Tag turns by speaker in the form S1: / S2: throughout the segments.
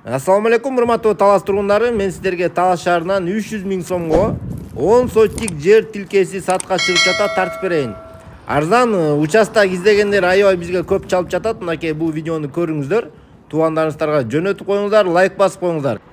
S1: Assalamu алейкум, урматтуу Талас тургундары. Мен сиздерге Талас шаарынан 300 миң сомго 10 сотик жер тилкеси сатка чыгып жатат, тартып берейин. Арзан участок издегендер аябай бизге көп чалып жатат. Мынакей бул видеону көрүңүздөр. Туугандарыңыздарга жөнөтүп коюңуздар, лайк басып коюңуздар.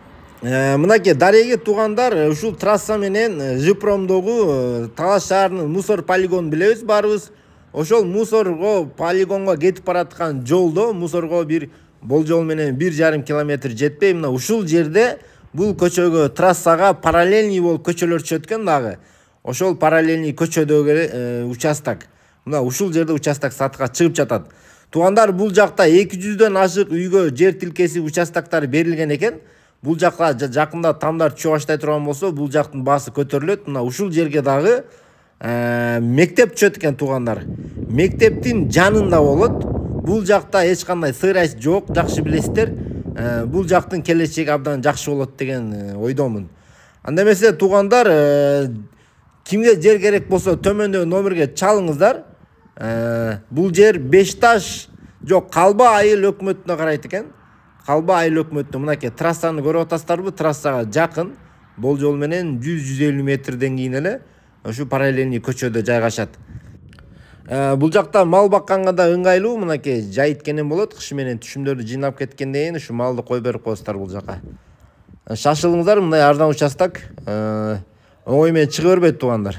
S1: Мынакей дареги туугандар, ушул трасса менен Жипромдогу Талас шаарынын мусор полигонун билебиз баарыбыз. Ошол мусорго полигонго кетип бараткан жолдо мусорго бир болжол менен 1,5 километр жетпей, мына ушул жерде бул көчөгө трассага параллельный болуп көчөлөр түшөт экен дагы. Ошол параллельный көчөдөгү участок. Мына ушул жерде участок сатка чыгып жатат. Туугандар, бул жакта 200дөн ашык үйгө жер тилкеси участоктор берилген экен. Бул жакка жакында тамдар түшө баштай турган болсо, бул жактын баасы көтөрүлөт. Мына ушул жерге дагы мектеп түшөт экен туугандар. Мектептин жанында болот. Бул жакта эч кандай сыйрайс жок, жакшы билесиздер. Бул жактын келечеги абдан жакшы болот деген ойдомун. Анда эмесе туугандар, кимге жер керек болсо төмөндөгү номерге чалыңыздар. Бул жер Бешташ жок, Калба айыл өкмөтүнө карайт экен. Калба айыл өкмөтүнө, мынакей трассаны көрүп атасыздарбы? Трассага жакын, болжол менен 100-150 метрден кийин эле ушу параллельный көчөдө жайгашат. Бул жакта мал бакканга да ыңгайлуу, мынакей жайыт кенен болот. Кыш менен түшүмдөрдү жыйнап кеткенден кийин ушу малды кой берип коесуздар бул жака. Шашылыңыздар, мындай арзан участок. Оңой менен чыга бербейт туугандар.